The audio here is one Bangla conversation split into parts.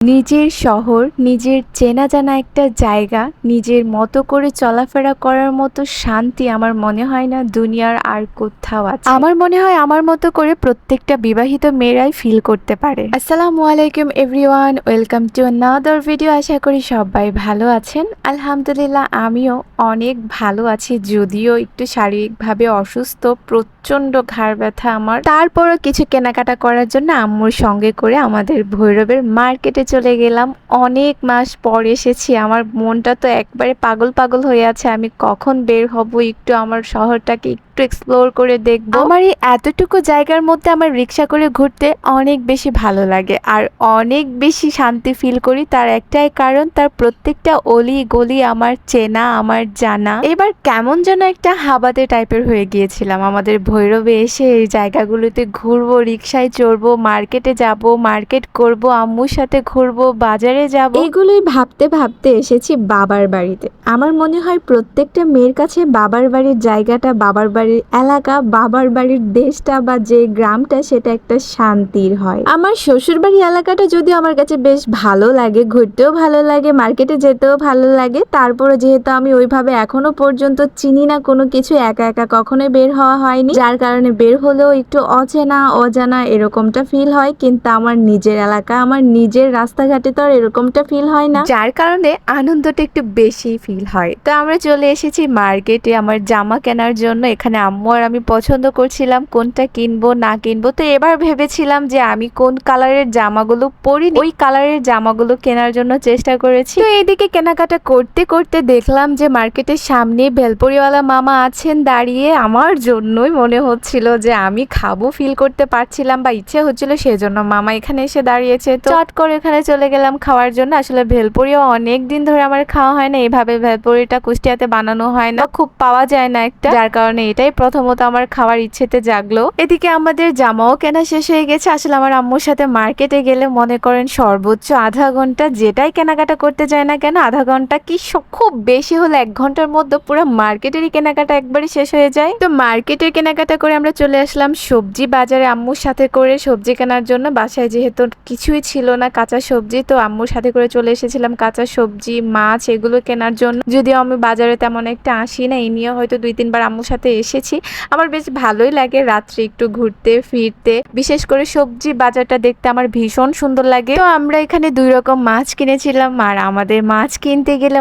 নিজের শহর, নিজের চেনা জানা একটা জায়গা, নিজের মতো করে চলাফেরা করার মতো শান্তি আমার মনে হয় না দুনিয়ার আর কোথাও আছে। আমার মনে হয় আমার মতো করে প্রত্যেকটা বিবাহিত মেয়েরাই ফিল করতে পারে। আসসালামু আলাইকুম everyone, welcome to another video. আশা করি সবাই ভালো আছেন। আলহামদুলিল্লাহ আমিও অনেক ভালো আছি, যদিও একটু শারীরিকভাবে অসুস্থ, প্রচন্ড ঘাড় ব্যথা আমার। তারপরও কিছু কেনাকাটা করার জন্য আম্মুর সঙ্গে করে আমাদের ভৈরবের মার্কেটে চলে গেলাম। অনেক মাস পর এসেছি, আমার মনটা তো একবারে পাগল পাগল হয়ে আছে। আমি কখন বের হব, একটু আমার শহরটাকে একটু এক্সপ্লোর করে দেখব। আমার এই এতটুকু জায়গার মধ্যে আমার রিক্সা করে ঘুরতে অনেক বেশি ভালো লাগে আর অনেক বেশি শান্তি ফিল করি। তার একটাই কারণ, তার প্রত্যেকটা অলি গলি আমার চেনা, আমার জানা। এবার কেমন যেন একটা হাবাতে টাইপের হয়ে গিয়েছিলাম। আমাদের ভৈরবে এসে এই জায়গাগুলোতে ঘুরবো, রিক্সায় চড়বো, মার্কেটে যাব, মার্কেট করব, আম্মুর সাথে ঘুরবো, বাজারে যাব, এগুলোই ভাবতে ভাবতে এসেছি বাবার বাড়িতে। আমার মনে হয় প্রত্যেকটা মেয়ের কাছে বাবার বাড়ির জায়গাটা, বাবার বাড়ির এলাকা, বাবার বাড়ির দেশটা বা যে গ্রামটা, সেটা একটা শান্তির হয়। আমার শ্বশুর বাড়ির এলাকাটা যদিও আমার কাছে বেশ ভালো লাগে, ঘুরতেও ভালো লাগে, মার্কেটে যেতেও ভালো লাগে। তারপরে যেহেতু আমি ওইভাবে এখনো পর্যন্ত চিনি না কোনো কিছু, একা একা কখনোই বের হওয়া হয়নি, যার কারণে বের হলেও একটু অচেনা অজানা এরকমটা ফিল হয়। কিন্তু আমার নিজের এলাকা, আমার নিজের রাস্তাঘাটে তো আর এরকমটা ফিল হয় না, যার কারণে আনন্দটা একটু বেশি ফিল হয়। তো আমরা চলে এসেছি মার্কেটে আমার জামা কেনার জন্য। এখানে আম্মু আর আমি পছন্দ করছিলাম কোনটা কিনবো না কিনবো। তো এবার ভেবেছিলাম যে আমি কোন কালারের জামাগুলো পরি ওই কালারের জামাগুলো কেনার জন্য চেষ্টা করেছি। তো এইদিকে কেনাকাটা করতে করতে দেখলাম যে মার্কেটের সামনে ভেলপুরিওয়ালা মামা আছেন দাঁড়িয়ে। আমার জন্যই মনে হচ্ছিল যে আমি খাবো ফিল করতে পারছিলাম বা ইচ্ছে হচ্ছিল, সেজন্য মামা এখানে এসে দাঁড়িয়েছে। তো চট করে এখানে চলে গেলাম খাওয়ার জন্য। আসলে ভেলপুরিও অনেক দিন ধরে আমার খাওয়া হয় না, এইভাবে ভেলপুরিটা কুষ্টিয়াতে বানানো হয় না, খুব পাওয়া যায় না একটা, যার কারণে এটাই প্রথমত আমার খাওয়ার ইচ্ছেতে জাগলো। এদিকে আমাদের জামাও কেনা শেষ হয়ে গেছে। আসলে আমার আম্মুর সাথে মার্কেটে গেলে মনে করেন সর্বোচ্চ আধা ঘন্টা, যেটাই কেনাকাটা করতে যায় না কেন আধা ঘন্টা কি খুব বেশি হলে 1 ঘন্টার মধ্যে পুরো মার্কেটেরই কেনাকাটা একবারে শেষ হয়ে যায়। তো মার্কেটের কেনাকাটা করে আমরা চলে আসলাম সবজি বাজারে আম্মুর সাথে করে সবজি কেনার জন্য। বাসায় যেহেতু কিছুই ছিল না কাঁচা সবজি, তো আম্মুর সাথে করে চলে এসেছিলাম কাঁচা সবজি, মাছ এগুলো কেনার জন্য। যদিও আমি বাজারে তেমন একটা আসি না, এই নিয়ে হয়তো 2-3 বার আম্মুর সাথে এসেছি। আমার বেশ ভালোই লাগে রাত্রে একটু ঘুরতে ফিরতে, বিশেষ করে সবজি বাজারটা দেখতে আমার ভীষণ সুন্দর লাগে। তো আমরা এখানে 2 রকম মাছ কিনেছিলাম। আর আমাদের মাছ কিনতে গেলে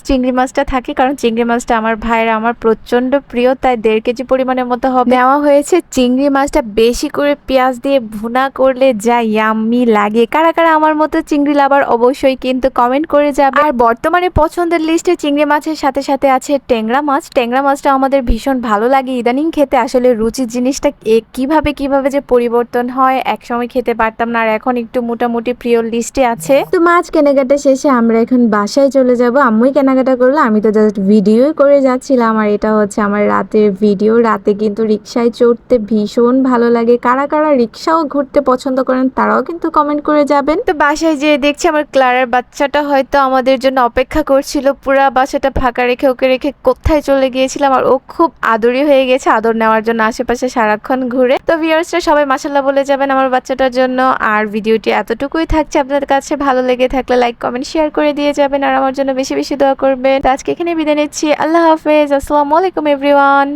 চিংড়ি মাছটা থাকে, কারণ চিংড়ি মাছটা আমার ভাইয়ের আমার প্রচন্ড প্রিয়, তাই 1.5 কেজি পরিমাণের মতো হবে নেওয়া হয়েছে। চিংড়ি মাছটা বেশি করে পেঁয়াজ দিয়ে ভুনা করলে যা ইয়াম্মি লাগে। কারা কারা আমার মতো চিংড়ি লাভার অবশ্যই কিন্তু কমেন্ট করে যাবে। আর বর্তমানে পছন্দের লিস্টে চিংড়ি মাছের সাথে সাথে আছে ট্যাংরা মাছ। ট্যাংরা মাছটা আমাদের ভীষণ ভালো লাগে ইদানিং খেতে। আসলে রুচির জিনিসটা কিভাবে যে পরিবর্তন হয়, একসময় খেতে পারতাম না, আর এখন একটু মোটামুটি প্রিয় লিস্টে আছে। তো মাছ কেনাকাটা শেষে আমরা এখন বাসায় চলে যাব। আম্মুই কেনাকাটা করলো, আমি তো জাস্ট ভিডিও করে যাচ্ছিলাম। আর এটা হচ্ছে আমার রাতের ভিডিও। রাতে কিন্তু রিক্সায় চড়তে ভীষণ ভালো লাগে। কারা কারা রিক্সাও ঘুরতে পছন্দ করেন তারাও কিন্তু কমেন্ট করে যাবেন। তো বাসায় যেয়ে দেখছি আমার ক্লারার বাচ্চাটা হয়তো আমাদের জন্য অপেক্ষা করছিল। পুরা বাসাটা ফাঁকা রেখে ওকে রেখে কোথায় চলে গিয়েছিলাম, আর ও খুব আদরই হয়ে গেছে আদর নেওয়ার জন্য আশেপাশে সারাক্ষণ ঘুরে। তো ভিউয়ার্সরা সবাই মাশাআল্লাহ বলে যাবেন আমার বাচ্চাটার জন্য। আর ভিডিওটি এতটুকুই থাকছে, আপনাদের কাছে ভালো লেগে থাকলে লাইক কমেন্ট শেয়ার করে দিয়ে যাবেন, আর আমার জন্য বেশি বেশি দোয়া করবেন। তো আজকে এখানে বিদায় নিচ্ছি, আল্লাহ হাফেজ, আসসালামু আলাইকুম এভরিওয়ান।